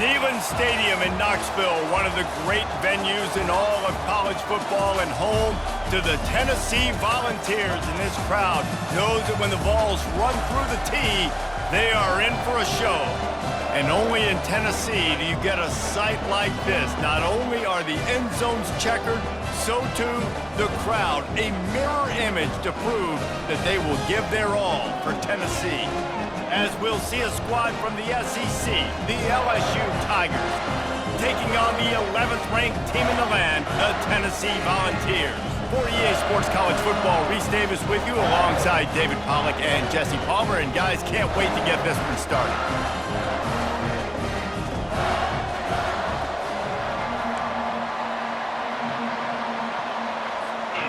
Neyland Stadium in Knoxville, one of the great venues in all of college football and home to the Tennessee Volunteers. And this crowd knows that when the balls run through the tee, they are in for a show. And only in Tennessee do you get a sight like this. Not only are the end zones checkered, so too the crowd, a mirror image to prove that they will give their all for Tennessee. As we'll see a squad from the SEC, the LSU Tigers, taking on the 11th ranked team in the land, the Tennessee Volunteers. For EA Sports College Football, Reese Davis with you alongside David Pollack and Jesse Palmer. And guys, can't wait to get this one started.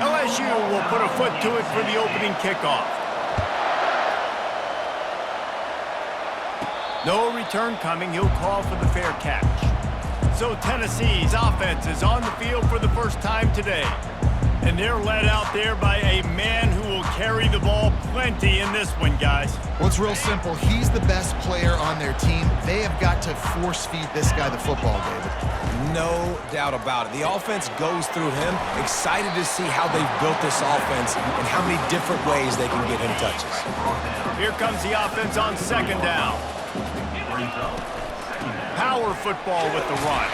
LSU will put a foot to it for the opening kickoff. No return coming. He'll call for the fair catch. So Tennessee's offense is on the field for the first time today. And they're led out there by a man who will carry the ball plenty in this one, guys. Well, it's real simple. He's the best player on their team. They have got to force feed this guy the football, David. No doubt about it. The offense goes through him. Excited to see how they've built this offense and how many different ways they can get him touches. Here comes the offense on second down. Power football with the run.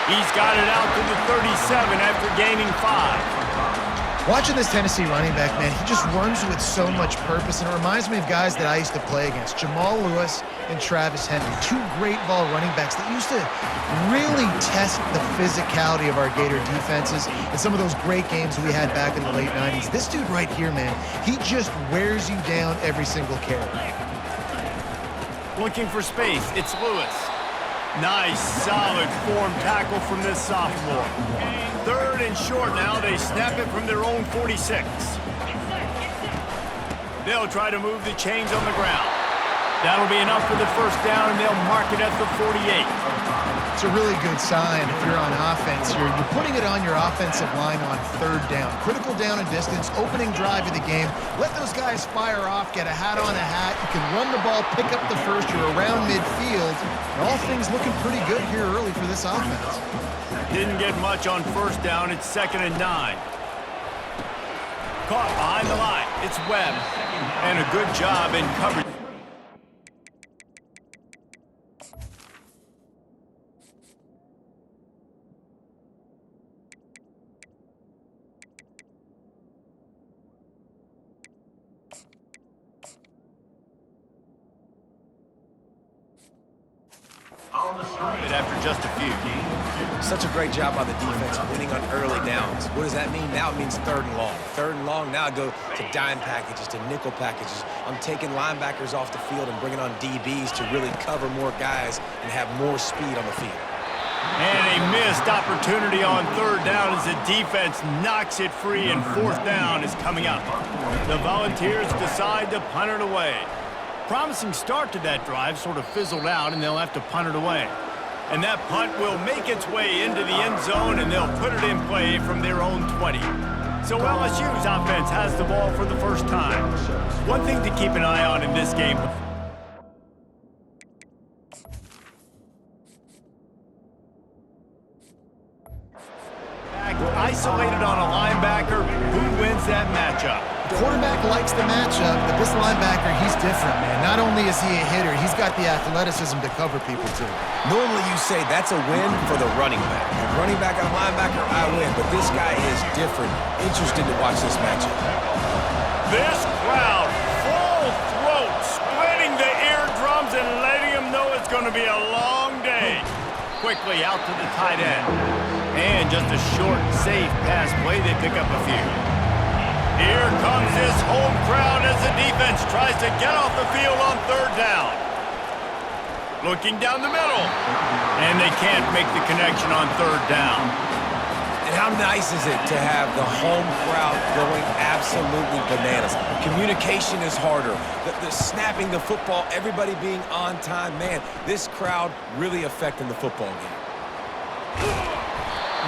He's got it out to the 37 after gaining 5. Watching this Tennessee running back, man, he just runs with so much purpose, and it reminds me of guys that I used to play against, Jamal Lewis and Travis Henry, two great ball running backs that used to really test the physicality of our Gator defenses in some of those great games we had back in the late 90s. This dude right here, man, he just wears you down every single carry. Looking for space, it's Lewis. Nice, solid form tackle from this sophomore. Third and short now. They snap it from their own 46. They'll try to move the chains on the ground. That'll be enough for the first down, and they'll mark it at the 48. It's a really good sign if you're on offense. You're putting it on your offensive line on third down. Critical down and distance, opening drive of the game. Let those guys fire off, get a hat on a hat. You can run the ball, pick up the first. You're around midfield. And all things looking pretty good here early for this offense. Didn't get much on first down. It's 2nd and 9. Caught behind the line. It's Webb. And a good job in coverage. After just a few. Such a great job by the defense winning on early downs. What does that mean? Now it means 3rd and long. 3rd and long, now I go to dime packages, to nickel packages. I'm taking linebackers off the field and bringing on DBs to really cover more guys and have more speed on the field. And a missed opportunity on 3rd down as the defense knocks it free, and 4th down is coming up. The Volunteers decide to punt it away. Promising start to that drive, sort of fizzled out, and they'll have to punt it away. And that punt will make its way into the end zone, and they'll put it in play from their own 20. So LSU's offense has the ball for the first time. One thing to keep an eye on in this game. Isolated on a linebacker, who wins that matchup? The quarterback likes the matchup, but this linebacker, he's different, man. Not only is he a hitter, he's got the athleticism to cover people, too. Normally you say that's a win for the running back. Running back and linebacker, I win, but this guy is different. Interested to watch this matchup. This crowd, full throat, splitting the eardrums and letting them know it's going to be a long day. Quickly out to the tight end. And just a short, safe pass play, they pick up a few. Here comes this home crowd as the defense tries to get off the field on 3rd down. Looking down the middle. And they can't make the connection on 3rd down. And how nice is it to have the home crowd going absolutely bananas? Communication is harder. The snapping the football, everybody being on time. Man, this crowd really affecting the football game.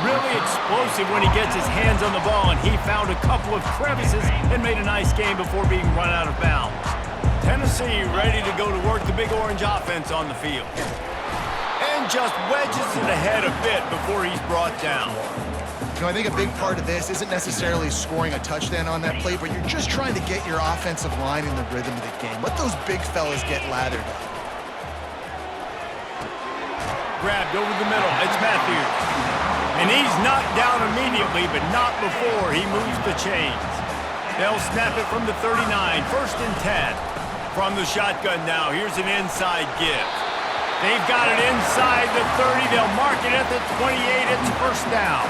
Really explosive when he gets his hands on the ball, and he found a couple of crevices and made a nice game before being run out of bounds. Tennessee ready to go to work the Big Orange offense on the field. and just wedges it ahead a bit before he's brought down. You know, I think a big part of this isn't necessarily scoring a touchdown on that play, but you're just trying to get your offensive line in the rhythm of the game. Let those big fellas get lathered up. Grabbed over the middle. It's Matthews. And he's knocked down immediately, but not before he moves the chains. They'll snap it from the 39, 1st and 10. From the shotgun now, here's an inside give. They've got it inside the 30. They'll mark it at the 28. It's 1st down.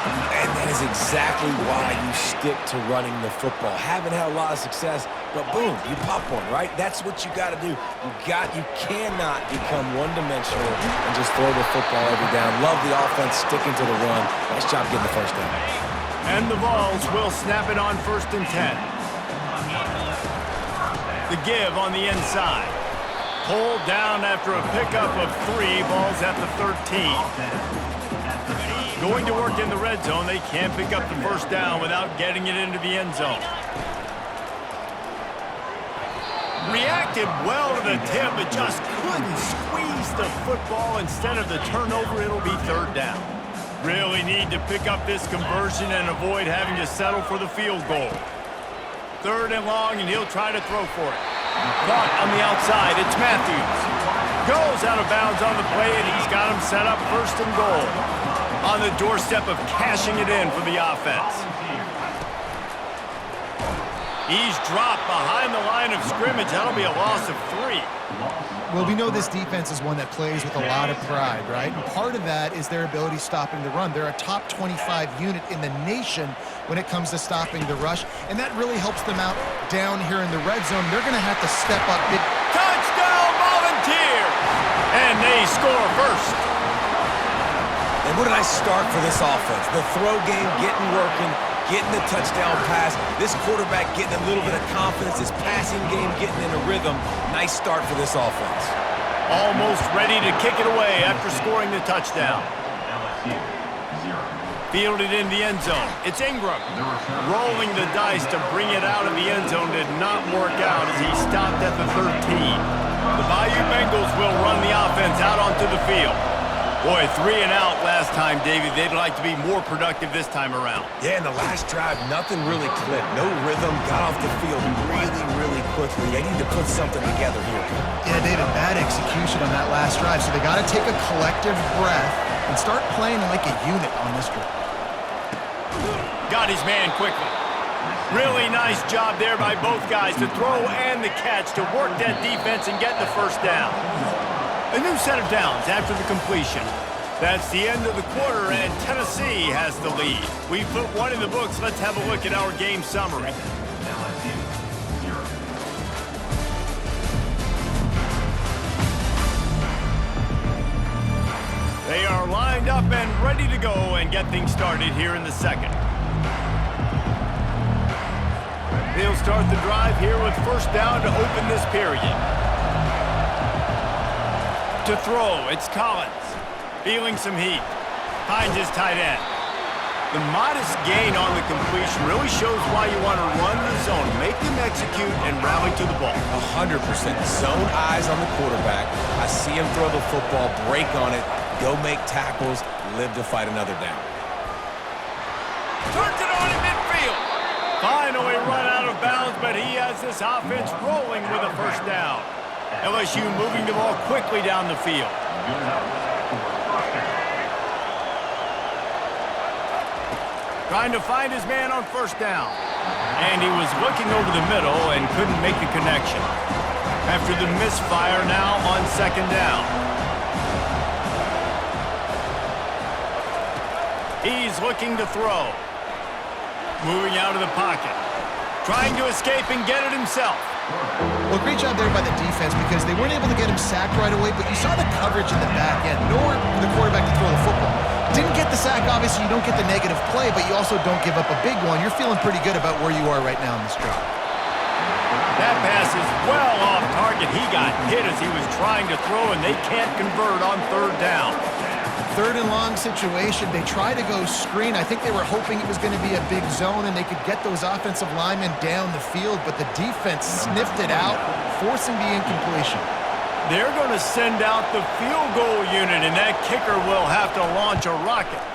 And that is exactly why you stick to running the football. Haven't had a lot of success, but boom, you pop one, right? That's what you got to do. You cannot become one-dimensional and just throw the football every down. Love the offense sticking to the run. Nice job getting the 1st down. And the Vols will snap it on 1st and 10. The give on the inside. Pulled down after a pickup of 3. Ball's at the 13. Going to work in the red zone. They can't pick up the 1st down without getting it into the end zone. Reacted well to the tip, but just couldn't squeeze the football. Instead of the turnover, it'll be 3rd down. Really need to pick up this conversion and avoid having to settle for the field goal. 3rd and long, and he'll try to throw for it. Caught on the outside. It's Matthews. Goes out of bounds on the play, and he's got him set up 1st and goal. On the doorstep of cashing it in for the offense. He's dropped behind the line of scrimmage. That'll be a loss of 3. Well, we know this defense is one that plays with a lot of pride, right? And part of that is their ability stopping the run. They're a top 25 unit in the nation when it comes to stopping the rush, and that really helps them out down here in the red zone. They're going to have to step up big. Touchdown, Volunteers! And they score 1st. And what did I start for this offense? The throw game getting working, getting the touchdown pass. This quarterback getting a little bit of confidence. His passing game getting in a rhythm. Nice start for this offense. Almost ready to kick it away after scoring the touchdown. Fielded in the end zone. It's Ingram. Rolling the dice to bring it out of the end zone did not work out as he stopped at the 13. The Bayou Bengals will run the offense out onto the field. Boy, 3 and out last time, Davey. They'd like to be more productive this time around. Yeah, in the last drive, nothing really clicked. No rhythm, got off the field really quickly. They need to put something together here. Yeah, David, bad execution on that last drive, so they got to take a collective breath and start playing like a unit on this drive. Got his man quickly. Really nice job there by both guys to throw and the catch to work that defense and get the 1st down. A new set of downs after the completion. That's the end of the quarter, and Tennessee has the lead. We've put 1 in the books. Let's have a look at our game summary. They are lined up and ready to go and get things started here in the 2nd. They'll start the drive here with 1st down to open this period. To throw, it's Collins. Feeling some heat. Finds his tight end. The modest gain on the completion really shows why you want to run the zone, make them execute, and rally to the ball. 100%. Zone eyes on the quarterback. I see him throw the football, break on it, go make tackles, live to fight another down. Turns it on in midfield. Finally run out of bounds, but he has this offense rolling with a 1st down. LSU moving the ball quickly down the field. Trying to find his man on 1st down. And he was looking over the middle and couldn't make the connection. After the misfire now on 2nd down. He's looking to throw. Moving out of the pocket. Trying to escape and get it himself. Well, great job there by the defense because they weren't able to get him sacked right away, but you saw the coverage in the back end. Nowhere for the quarterback to throw the football. Didn't get the sack, obviously you don't get the negative play, but you also don't give up a big one. You're feeling pretty good about where you are right now in this drive. That pass is well off target. He got hit as he was trying to throw, and they can't convert on 3rd down. 3rd and long situation. They try to go screen. I think they were hoping it was going to be a big zone and they could get those offensive linemen down the field, but the defense sniffed it out, forcing the incompletion. They're going to send out the field goal unit, and that kicker will have to launch a rocket.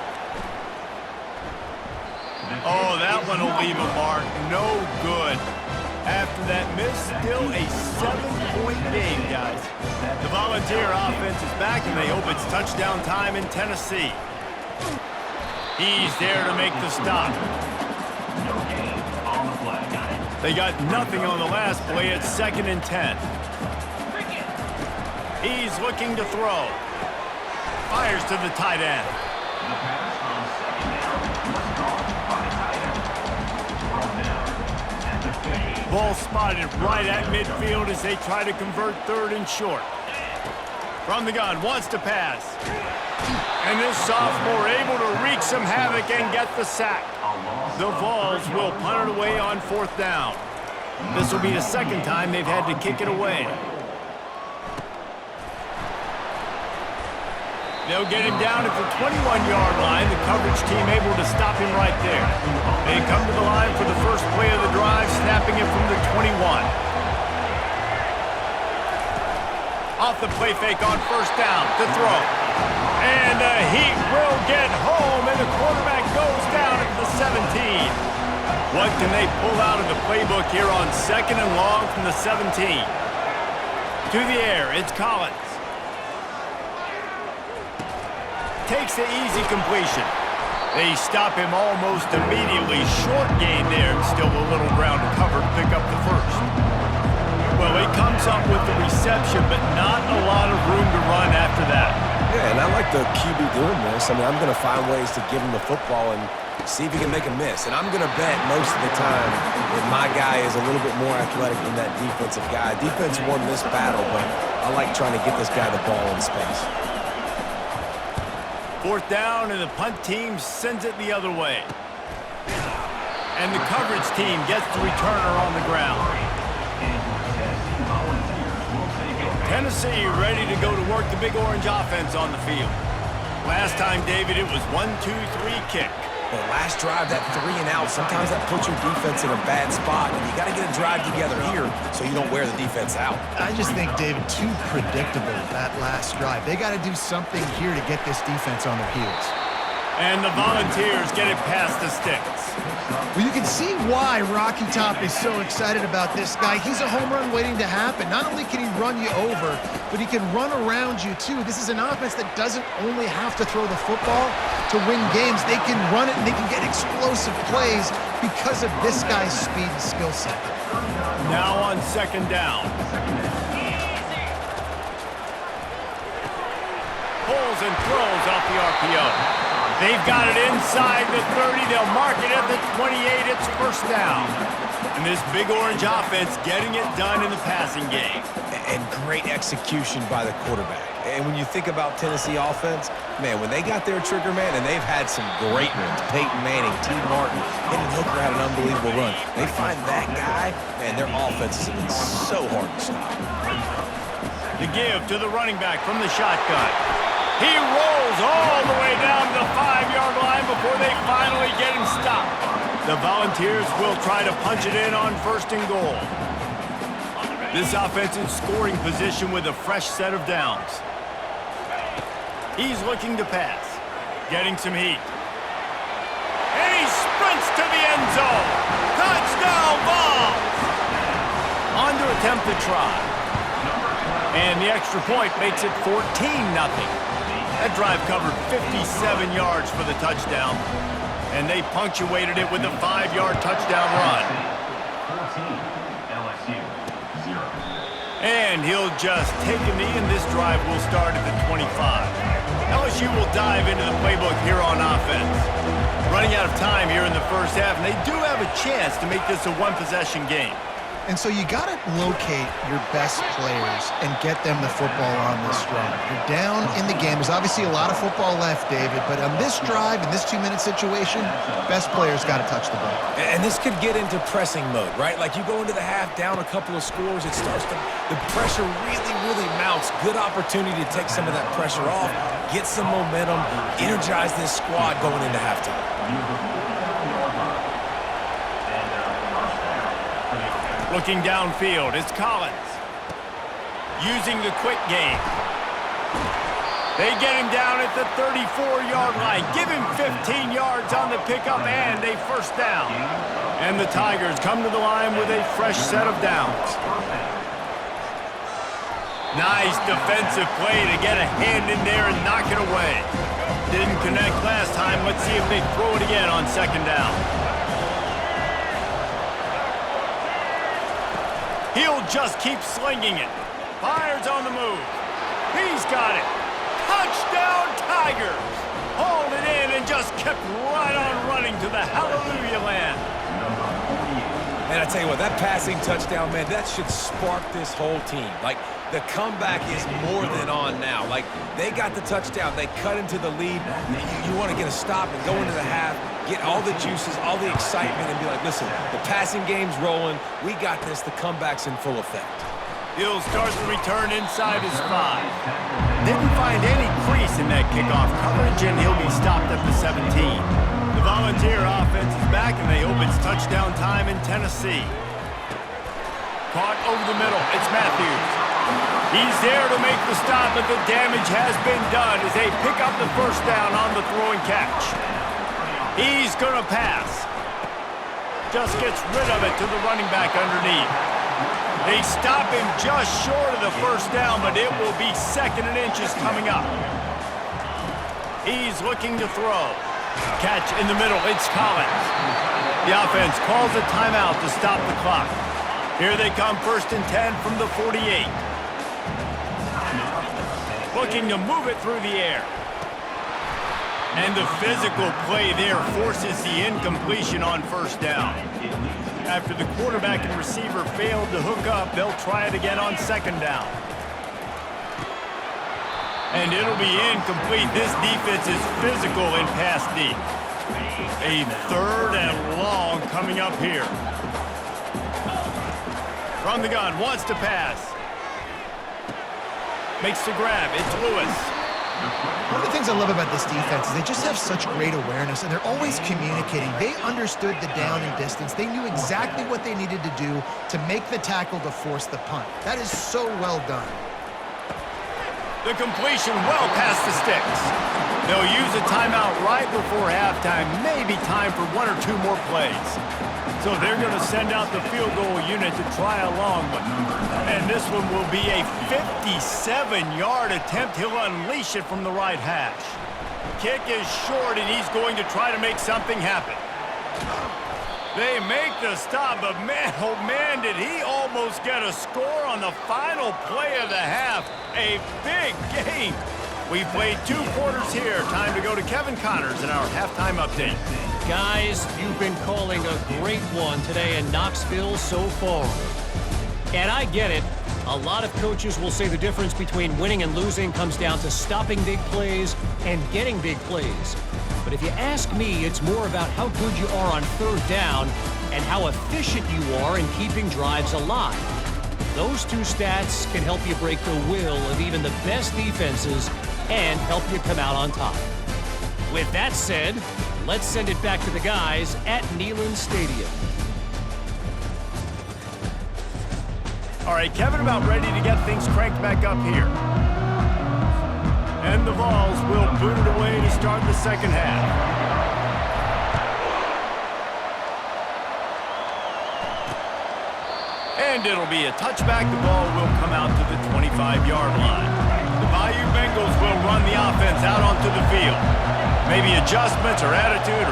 Oh, that one will leave a mark. No good. After that miss, still a 7-point game, guys. The Volunteer offense is back, and they hope it's touchdown time in Tennessee. He's there to make the stop. They got nothing on the last play. It's 2nd and 10. He's looking to throw. Fires to the tight end. Ball spotted right at midfield as they try to convert 3rd and short. From the gun, wants to pass. And this sophomore able to wreak some havoc and get the sack. The Vols will punt it away on 4th down. This will be the 2nd time they've had to kick it away. They'll get him down at the 21-yard line. The coverage team able to stop him right there. They come to the line for the first play of the drive, snapping it from the 21. Off the play fake on 1st down to throw. And the Heat will get home, and the quarterback goes down at the 17. What can they pull out of the playbook here on 2nd and long from the 17? To the air, it's Collins. Takes the easy completion. They stop him almost immediately. Short gain there, and still a little ground to cover to pick up the first. Well, he comes up with the reception, but not a lot of room to run after that. Yeah, and I like the QB doing this. I mean, I'm going to find ways to give him the football and see if he can make a miss. And I'm going to bet most of the time that my guy is a little bit more athletic than that defensive guy. Defense won this battle, but I like trying to get this guy the ball in space. 4th down, and the punt team sends it the other way. And the coverage team gets the returner on the ground. Tennessee ready to go to work the Big Orange offense on the field. Last time, David, it was 1-2-3 kick. The last drive, that 3 and out, sometimes that puts your defense in a bad spot. And you got to get a drive together here so you don't wear the defense out. I just think, David, too predictable, that last drive. They got to do something here to get this defense on their heels. And the Volunteers get it past the sticks. Well, you can see why Rocky Top is so excited about this guy. He's a home run waiting to happen. Not only can he run you over, but he can run around you, too. This is an offense that doesn't only have to throw the football to win games. They can run it, and they can get explosive plays because of this guy's speed and skill set. Now on 2nd down. Pulls and throws off the RPO. They've got it inside the 30. They'll mark it at the 28. It's 1st down. And this Big Orange offense getting it done in the passing game. And great execution by the quarterback. And when you think about Tennessee offense, man, when they got their trigger man, and they've had some great ones. Peyton Manning, T. Martin, Hendon Hooker had an unbelievable run. They find that guy, man, their offenses have been so hard to stop. The give to the running back from the shotgun. He rolls all the way down to the 5-yard line before they finally get him stopped. The Volunteers will try to punch it in on 1st and goal. This offensive scoring position with a fresh set of downs. He's looking to pass, getting some heat. And he sprints to the end zone. Touchdown, Vols! On to attempt the try. And the extra point makes it 14-0. That drive covered 57 yards for the touchdown, and they punctuated it with a 5-yard touchdown run. LSU, 0. And he'll just take a knee, and this drive will start at the 25. LSU will dive into the playbook here on offense. Running out of time here in the 1st half, and they do have a chance to make this a one-possession game. And so you got to locate your best players and get them the football on this drive. You're down in the game. There's obviously a lot of football left, David, but on this drive, in this 2-minute situation, best players got to touch the ball. And this could get into pressing mode, right? Like you go into the half, down a couple of scores, it starts to, the pressure really mounts. Good opportunity to take some of that pressure off, get some momentum, energize this squad going into halftime. Looking downfield, it's Collins. using the quick game. They get him down at the 34-yard line. Give him 15 yards on the pickup and a first down. And the Tigers come to the line with a fresh set of downs. Nice defensive play to get a hand in there and knock it away. Didn't connect last time. Let's see if they throw it again on second down. He'll just keep slinging it. Fires on the move. He's got it. Touchdown, Tigers! Hauled it in and just kept right on running to the hallelujah land. And I tell you what, that passing touchdown, man, that should spark this whole team. Like, the comeback is more than on now. Like, they got the touchdown. They cut into the lead. You want to get a stop and go into the half, get all the juices, all the excitement, and be like, listen, the passing game's rolling. We got this. The comeback's in full effect. He'll start the return inside his 5. Didn't find any crease in that kickoff coverage, and he'll be stopped at the 17. The Volunteer offense is back, and they hope it's touchdown time in Tennessee. Caught over the middle. It's Matthews. He's there to make the stop, but the damage has been done as they pick up the first down on the throw and catch. He's going to pass. Just gets rid of it to the running back underneath. They stop him just short of the first down, but it will be 2nd and inches coming up. He's looking to throw. Catch in the middle. It's Collins. The offense calls a timeout to stop the clock. Here they come, 1st and 10 from the 48. Looking to move it through the air. And the physical play there forces the incompletion on first down. After the quarterback and receiver failed to hook up, they'll try it again on 2nd down. And it'll be incomplete. This defense is physical in pass deep. A 3rd and long coming up here. From the gun, wants to pass. Makes the grab. It's Lewis. One of the things I love about this defense is they just have such great awareness, and they're always communicating. They understood the down and distance. They knew exactly what they needed to do to make the tackle to force the punt. That is so well done. The completion well past the sticks. They'll use a timeout right before halftime, maybe time for 1 or 2 more plays. So they're going to send out the field goal unit to try a long one. And this one will be a 57-yard attempt. He'll unleash it from the right hash. Kick is short, and he's going to try to make something happen. They make the stop, but man, oh man, did he almost get a score on the final play of the half. A big game. We've played 2 quarters here. Time to go to Kevin Connors in our halftime update. Guys, you've been calling a great one today in Knoxville so far. And I get it. A lot of coaches will say the difference between winning and losing comes down to stopping big plays and getting big plays. But if you ask me, it's more about how good you are on 3rd down and how efficient you are in keeping drives alive. Those 2 stats can help you break the will of even the best defenses and help you come out on top. With that said, let's send it back to the guys at Neyland Stadium. All right, Kevin about ready to get things cranked back up here. And the Vols will boot it away to start the 2nd half. And it'll be a touchback. The ball will come out to the 25-yard line. The Bayou Bengals will run the offense out onto the field. Maybe adjustments or attitude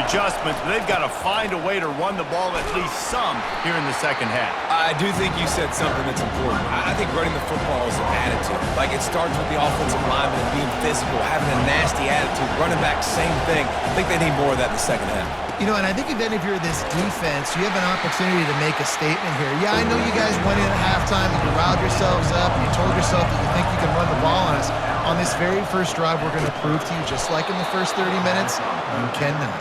adjustments, but they've got to find a way to run the ball at least some here in the 2nd half. I do think you said something that's important. I think running the football is an attitude. Like, it starts with the offensive lineman and being physical, having a nasty attitude. Running back, same thing. I think they need more of that in the 2nd half. You know, and I think then if you're this defense, you have an opportunity to make a statement here. Yeah, I know you guys went in at halftime and you riled yourselves up and you told yourself that you think you can run the ball on us. On this very first drive, we're going to prove to you, just like in the first 30 minutes, you cannot.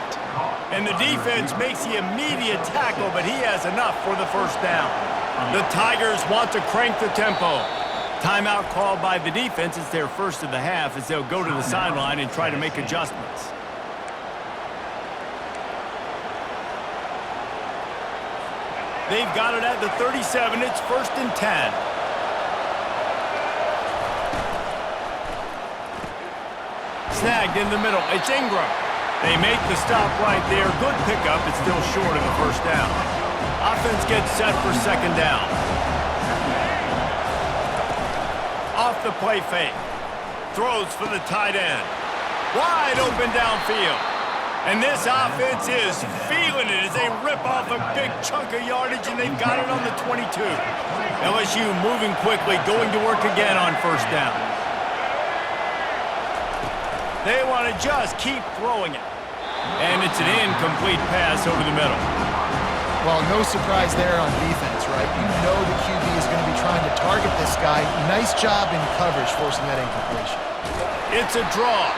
And the defense makes the immediate tackle, but he has enough for the first down. The Tigers want to crank the tempo. Timeout called by the defense. It's their first of the half as they'll go to the sideline and try to make adjustments. They've got it at the 37. It's 1st and 10. Snagged in the middle. It's Ingram. They make the stop right there. Good pickup. It's still short of the first down. Offense gets set for second down. Off the play fake. Throws for the tight end. Wide open downfield. And this offense is feeling it as they rip off a big chunk of yardage, and they've got it on the 22. LSU moving quickly, going to work again on first down. They want to just keep throwing it. And it's an incomplete pass over the middle. Well, no surprise there on defense, right? You know the QB is going to be trying to target this guy. Nice job in coverage forcing that incompletion. It's a draw.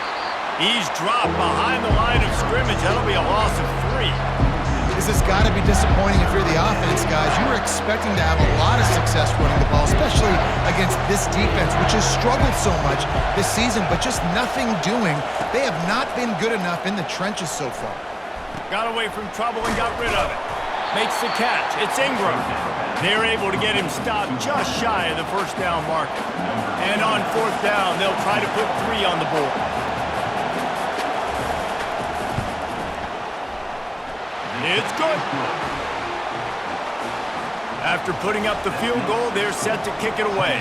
He's dropped behind the line of scrimmage. That'll be a loss of 3. This has got to be disappointing if you're the offense, guys. You were expecting to have a lot of success running the ball, especially against this defense, which has struggled so much this season, but just nothing doing. They have not been good enough in the trenches so far. Got away from trouble and got rid of it. Makes the catch. It's Ingram. They're able to get him stopped just shy of the first down marker. And on fourth down, they'll try to put 3 on the board. It's good. After putting up the field goal, they're set to kick it away.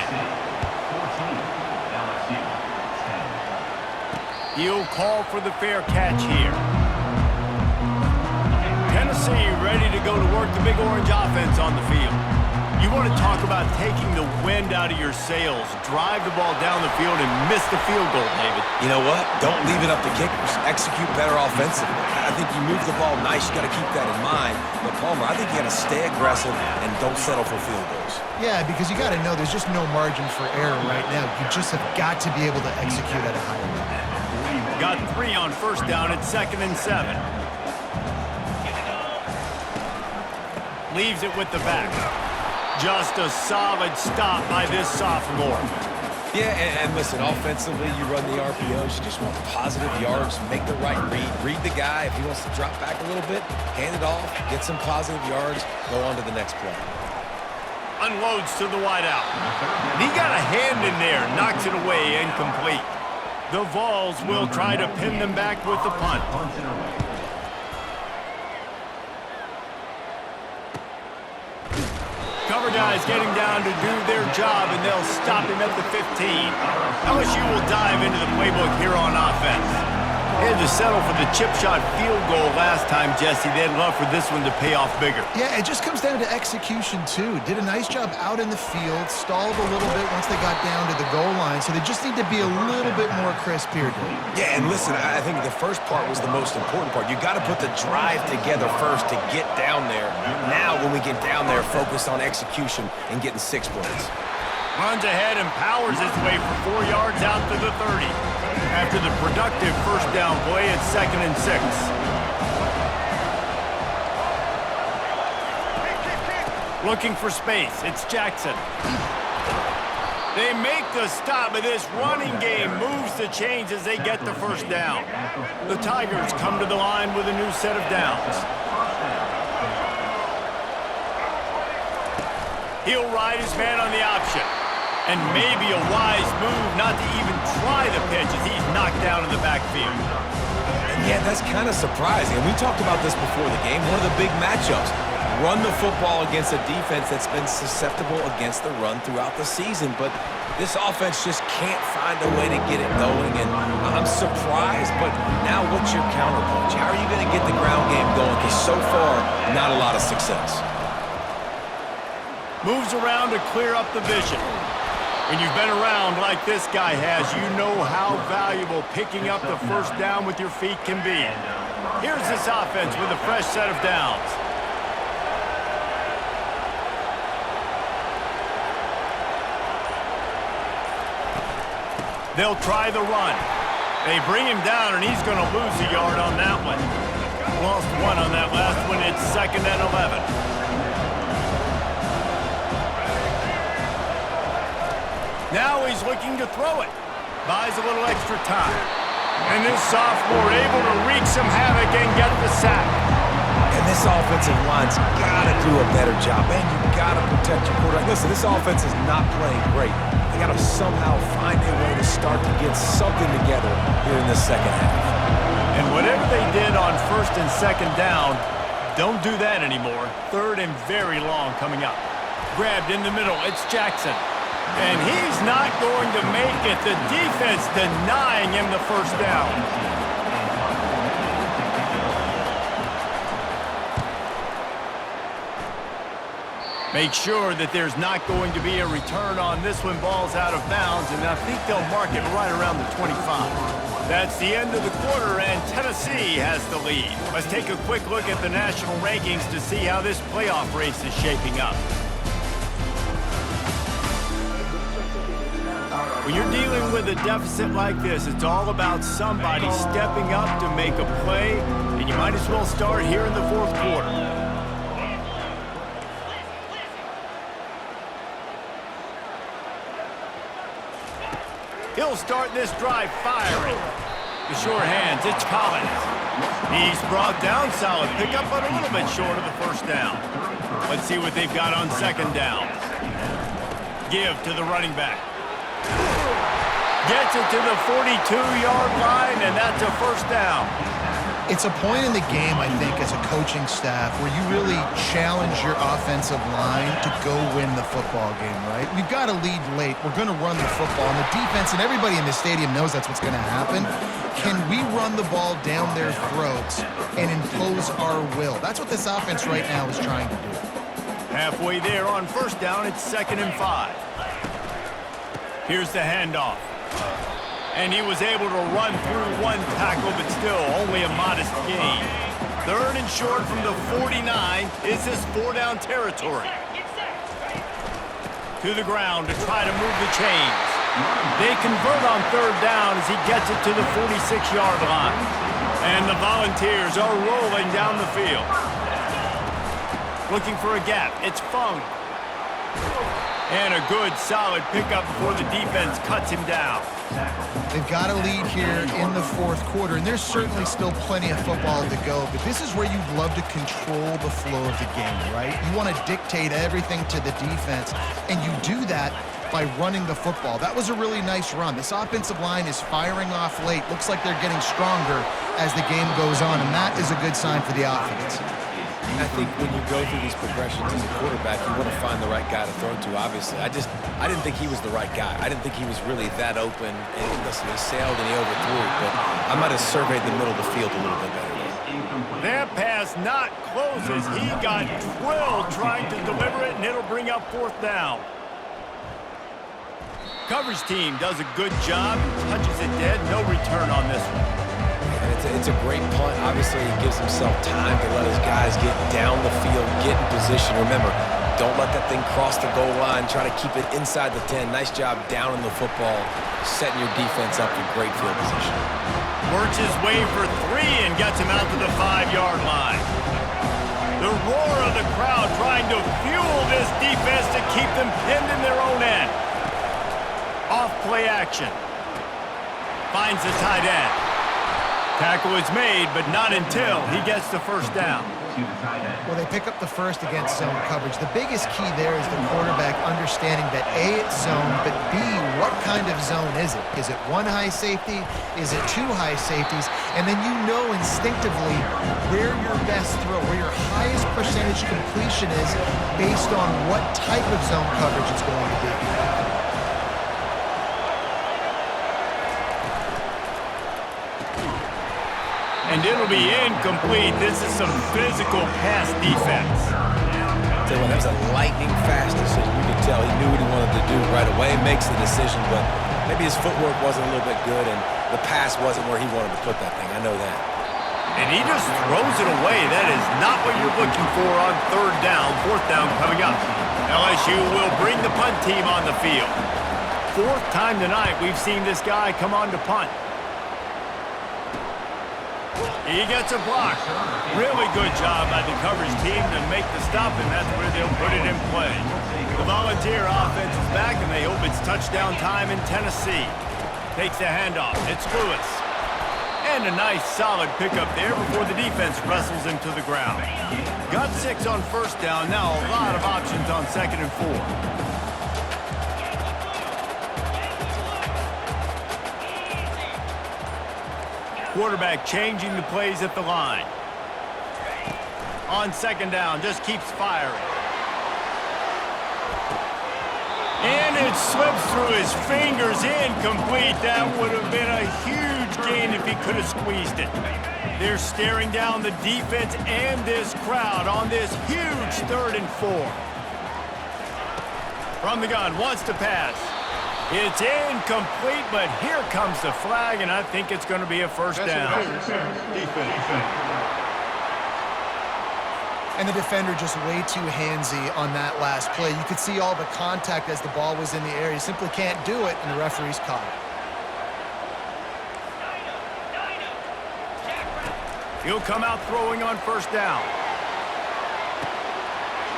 He'll call for the fair catch here. Tennessee ready to go to work the big orange offense on the field. You want to talk about taking the wind out of your sails. Drive the ball down the field and miss the field goal, David. You know what? Don't leave it up to kickers. Execute better offensively. I think you move the ball nice. You got to keep that in mind. But, Palmer, I think you got to stay aggressive and don't settle for field goals. Yeah, because you got to know there's just no margin for error right now. You just have got to be able to execute at a higher level. Got 3 on first down at 2nd and 7. Leaves it with the back. Just a solid stop by this sophomore. Yeah, and listen, offensively, you run the RPOs. You just want positive yards, make the right read. Read the guy. If he wants to drop back a little bit, hand it off, get some positive yards, go on to the next play. Unloads to the wideout. He got a hand in there, knocks it away, incomplete. The Vols will try to pin them back with the punt. Cover guys getting down to do their job, and they'll stop him at the 15. LSU will dive into the playbook here on offense. They had to settle for the chip shot field goal last time, Jesse. They'd love for this one to pay off bigger. Yeah, it just comes down to execution, too. Did a nice job out in the field, stalled a little bit once they got down to the goal line, so they just need to be a little bit more crisp here, Dave. Yeah, and listen, I think the first part was the most important part. You got to put the drive together first to get down there. Now, when we get down there, focus on execution and getting 6 points. Runs ahead and powers his way for 4 yards out to the 30. After the productive first down play at 2nd and 6. Looking for space. It's Jackson. They make the stop, but this running game moves the chains as they get the first down. The Tigers come to the line with a new set of downs. He'll ride his man on the option. And maybe a wise move not to even try the pitch as he's knocked down in the backfield. And yeah, that's kind of surprising. And we talked about this before the game. One of the big matchups. Run the football against a defense that's been susceptible against the run throughout the season. But this offense just can't find a way to get it going. And I'm surprised, but now what's your counterpunch? How are you going to get the ground game going? Because so far, not a lot of success. Moves around to clear up the vision. When you've been around like this guy has, you know how valuable picking up the first down with your feet can be. Here's this offense with a fresh set of downs. They'll try the run. They bring him down, and he's going to lose a yard on that one. Lost 1 on that last one. It's 2nd and 11. Now he's looking to throw it. Buys a little extra time. And this sophomore able to wreak some havoc and get the sack. And this this offensive line's got to do a better job. Man, you got to protect your quarterback. Listen, this offense is not playing great. They got to somehow find a way to start to get something together here in the second half. And whatever they did on first and second down, don't do that anymore. Third and very long coming up. Grabbed in the middle, it's Jackson. And he's not going to make it. The defense denying him the first down. Make sure that there's not going to be a return on this when ball's out of bounds, and I think they'll mark it right around the 25. That's the end of the quarter, and Tennessee has the lead. Let's take a quick look at the national rankings to see how this playoff race is shaping up. When you're dealing with a deficit like this, it's all about somebody stepping up to make a play, and you might as well start here in the fourth quarter. He'll start this drive firing. The sure hands, it's Collins. He's brought down, solid pickup, but a little bit short of the first down. Let's see what they've got on second down. Give to the running back. Gets it to the 42-yard line, and that's a first down. It's a point in the game, I think, as a coaching staff where you really challenge your offensive line to go win the football game, right? We've got to lead late. We're going to run the football. And the defense and everybody in the stadium knows that's what's going to happen. Can we run the ball down their throats and impose our will? That's what this offense right now is trying to do. Halfway there on first down, it's 2nd and 5. Here's the handoff. And he was able to run through one tackle, but still only a modest gain. 3rd and short from the 49 is his 4-down territory. To the ground to try to move the chains. They convert on 3rd down as he gets it to the 46-yard line. And the Volunteers are rolling down the field. Looking for a gap. It's Fung. And a good, solid pickup before the defense cuts him down. They've got a lead here in the fourth quarter, and there's certainly still plenty of football to go, but this is where you'd love to control the flow of the game, right? You want to dictate everything to the defense, and you do that by running the football. That was a really nice run. This offensive line is firing off late. Looks like they're getting stronger as the game goes on, and that is a good sign for the offense. I think when you go through these progressions as a quarterback, you want to find the right guy to throw to, obviously. I didn't think he was the right guy. I didn't think he was really that open. And listen, he sailed and he overthrew it, but I might have surveyed the middle of the field a little bit better there. That pass not closes. He got drilled trying to deliver it, and it'll bring up 4th down. Coverage team does a good job, touches it dead, no return on this one. It's a great punt. Obviously, he gives himself time to let his guys get down the field, get in position. Remember, don't let that thing cross the goal line. Try to keep it inside the 10. Nice job down in the football, setting your defense up for great field position. Works his way for 3 and gets him out to the 5-yard line. The roar of the crowd trying to fuel this defense to keep them pinned in their own end. Off play action. Finds the tight end. Tackle is made, but not until he gets the first down. Well, they pick up the first against zone coverage. The biggest key there is the quarterback understanding that A, it's zone, but B, what kind of zone is it? Is it 1 high safety? Is it 2 high safeties? And then you know instinctively where your best throw, where your highest percentage completion is based on what type of zone coverage it's going to be. And it'll be incomplete. This is some physical pass defense. Tell you what, that was a lightning fast decision. You could tell he knew what he wanted to do right away. Makes the decision, but maybe his footwork wasn't a little bit good, and the pass wasn't where he wanted to put that thing. I know that. And he just throws it away. That is not what you're looking for on 3rd down. 4th down coming up. LSU will bring the punt team on the field. 4th time tonight we've seen this guy come on to punt. He gets a block. Really good job by the coverage team to make the stop, and that's where they'll put it in play. The Volunteer offense is back, and they hope it's touchdown time in Tennessee. Takes the handoff. It's Lewis. And And a nice solid pickup there before the defense wrestles him to the ground. Got 6 on first down. Now a lot of options on 2nd and 4. Quarterback changing the plays at the line. On 2nd down, just keeps firing. And it slips through his fingers, incomplete. That would have been a huge gain if he could have squeezed it. They're staring down the defense and this crowd on this huge 3rd and 4. From the gun, wants to pass. It's incomplete, but here comes the flag, and I think it's going to be a first down. And the defender just way too handsy on that last play. You could see all the contact as the ball was in the air. He simply can't do it, and the referee's caught it. He'll come out throwing on first down.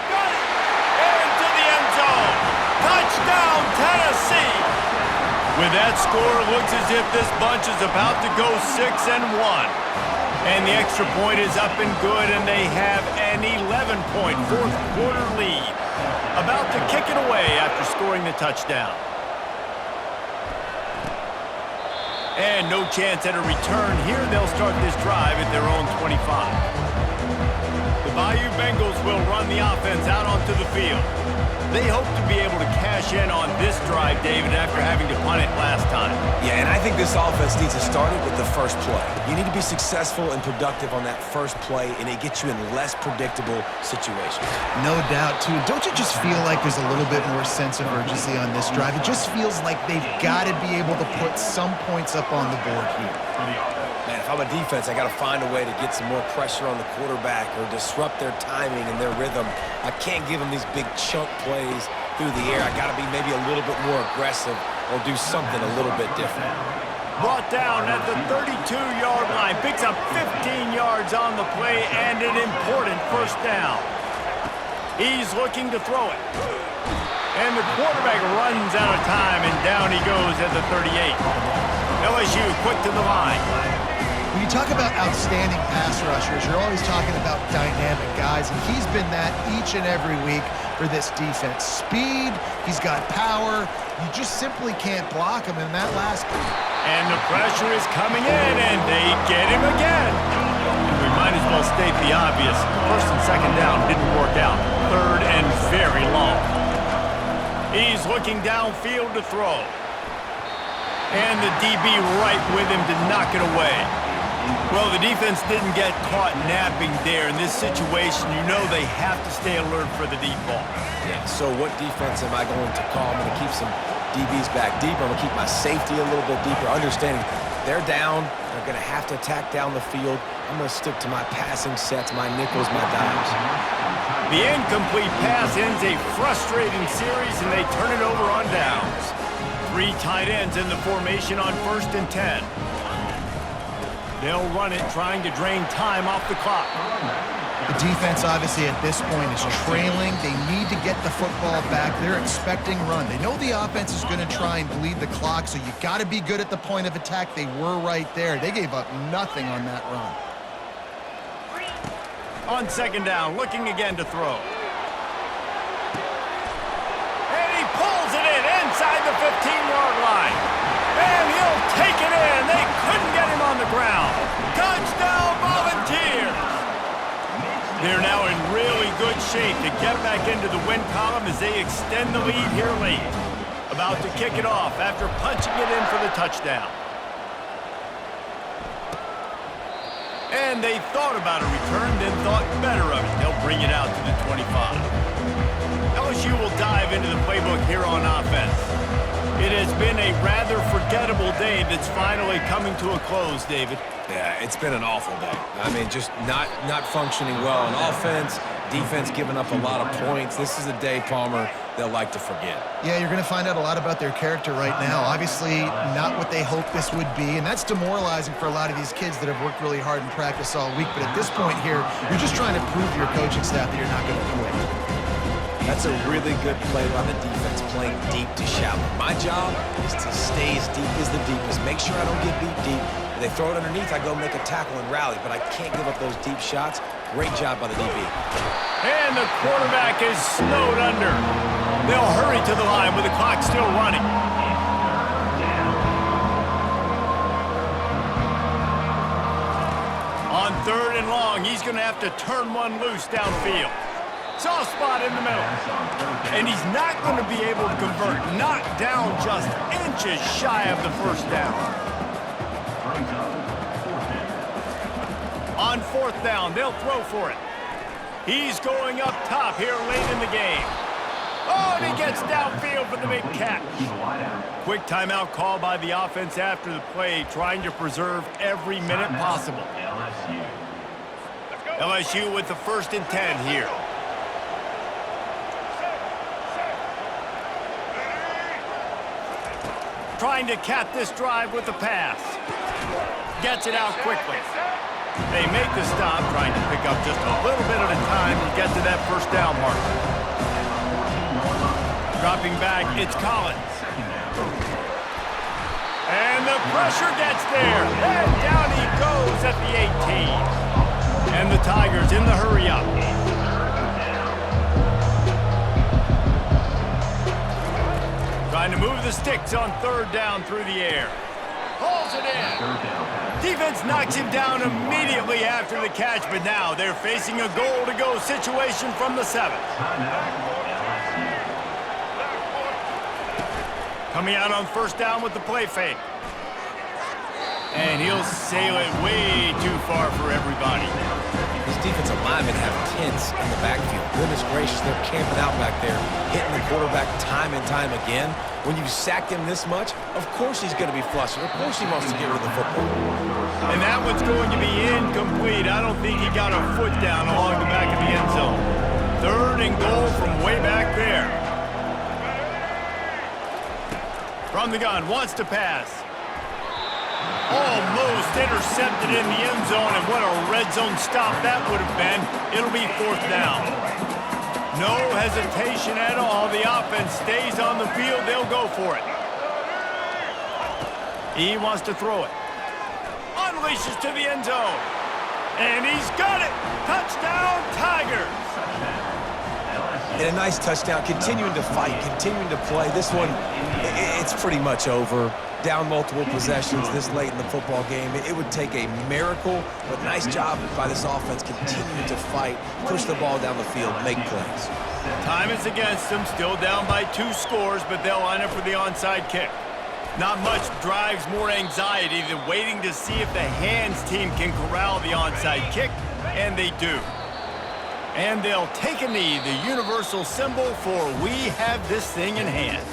Got it! Into the end zone! Touchdown, Tennessee! With that score, it looks as if this bunch is about to go 6-1. And the extra point is up and good, and they have an 11-point fourth-quarter lead. About to kick it away after scoring the touchdown. And no chance at a return here. They'll start this drive at their own 25. The Bayou Bengals will run the offense out onto the field. They hope to be able to cash in on this drive, David, after having to punt it last time. Yeah, and I think this offense needs to start it with the first play. You need to be successful and productive on that first play, and it gets you in less predictable situations. No doubt, too. Don't you just feel like there's a little bit more sense of urgency on this drive? It just feels like they've got to be able to put some points up on the board here. Man, if I'm a defense, I got to find a way to get some more pressure on the quarterback or disrupt their timing and their rhythm. I can't give them these big chunk plays through the air. I got to be maybe a little bit more aggressive or do something a little bit different. Brought down at the 32-yard line. Picks up 15 yards on the play and an important first down. He's looking to throw it. And the quarterback runs out of time, and down he goes at the 38. LSU quick to the line. When you talk about outstanding pass rushers, you're always talking about dynamic guys, and he's been that each and every week for this defense. Speed, he's got power. You just simply can't block him in that last play. And the pressure is coming in, and they get him again. And we might as well state the obvious. First and second down didn't work out. 3rd and very long. He's looking downfield to throw. And the DB right with him to knock it away. Well, the defense didn't get caught napping there. In this situation, you know they have to stay alert for the deep ball. Yeah, so what defense am I going to call? I'm going to keep some DBs back deeper. I'm going to keep my safety a little bit deeper, understanding they're down. They're going to have to attack down the field. I'm going to stick to my passing sets, my nickels, my dimes. The incomplete pass ends a frustrating series, and they turn it over on downs. 3 tight ends in the formation on 1st and 10. They'll run it, trying to drain time off the clock. The defense, obviously, at this point is trailing. They need to get the football back. They're expecting run. They know the offense is going to try and bleed the clock, so you got to be good at the point of attack. They were right there. They gave up nothing on that run. On 2nd down, looking again to throw. And he pulls it in inside the 15-yard line. And he'll take it in. They couldn't get him on the ground. Touchdown, Volunteers! They're now in really good shape to get back into the win column as they extend the lead here late. About to kick it off after punching it in for the touchdown. And they thought about a return, then thought better of it. They'll bring it out to the 25. LSU will dive into the playbook here on offense. It has been a rather forgettable day that's finally coming to a close, David. Yeah, it's been an awful day. I mean, just not functioning well on offense, defense giving up a lot of points. This is a day, Palmer, they'll like to forget. Yeah, you're going to find out a lot about their character right now. Obviously, not what they hoped this would be, and that's demoralizing for a lot of these kids that have worked really hard in practice all week. But at this point here, you're just trying to prove to your coaching staff that you're not going to quit. That's a really good play by the defense, playing deep to shallow. My job is to stay as deep as the deepest, make sure I don't get beat deep, and They throw it underneath, I go make a tackle and rally, but I can't give up those deep shots. Great job by the DB. And the quarterback is snowed under. They'll hurry to the line with the clock still running. On 3rd and long, he's going to have to turn one loose downfield. Soft spot in the middle. And he's not going to be able to convert. Knocked down just inches shy of the first down. On 4th down, they'll throw for it. He's going up top here late in the game. Oh, and he gets downfield for the big catch. Quick timeout call by the offense after the play, trying to preserve every minute possible. LSU with the 1st and 10 here. Trying to cap this drive with the pass. Gets it out quickly. They make the stop, trying to pick up just a little bit at a time to get to that first down mark. Dropping back, it's Collins. And the pressure gets there. And down he goes at the 18. And the Tigers in the hurry up. Trying to move the sticks on 3rd down through the air. Pulls it in. Defense knocks him down immediately after the catch, but now they're facing a goal-to-go situation from the 7. Coming out on 1st down with the play fake. And he'll sail it way too far for everybody. These defensive linemen have tents in the backfield. Goodness gracious, they're camping out back there, hitting the quarterback time and time again. When you sack him this much, of course he's going to be flustered. Of course he wants to get rid of the football. And that one's going to be incomplete. I don't think he got a foot down along the back of the end zone. 3rd and goal from way back there. From the gun, wants to pass. Almost intercepted in the end zone, and what a red zone stop that would have been. It'll be 4th down. No hesitation at all. The offense stays on the field. They'll go for it. He wants to throw it. Unleashes to the end zone. And he's got it. Touchdown, Tigers. And a nice touchdown, continuing to fight, continuing to play. This one, it's pretty much over. Down multiple possessions this late in the football game. It would take a miracle, but nice job by this offense continuing to fight, push the ball down the field, make plays. Time is against them, still down by 2 scores, but they'll line up for the onside kick. Not much drives more anxiety than waiting to see if the hands team can corral the onside kick, and they do. And they'll take a knee, the universal symbol for we have this thing in hand.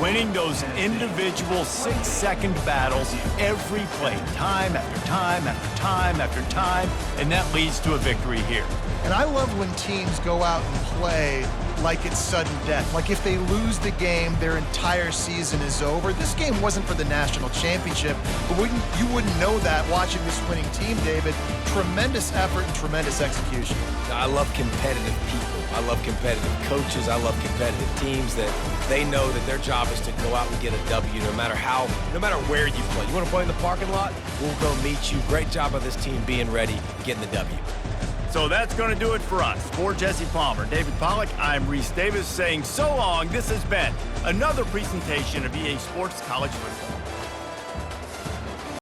Winning those individual 6-second battles every play, time after time after time after time, and that leads to a victory here. And I love when teams go out and play like it's sudden death. Like if they lose the game, their entire season is over. This game wasn't for the national championship, but you wouldn't know that watching this winning team, David. Tremendous effort and tremendous execution. I love competitive people. I love competitive coaches. I love competitive teams that they know that their job is to go out and get a W no matter where you play. You want to play in the parking lot? We'll go meet you. Great job by this team being ready, getting the W. So that's going to do it for us. For Jesse Palmer, David Pollack, I'm Reese Davis saying so long. This has been another presentation of EA Sports College Football.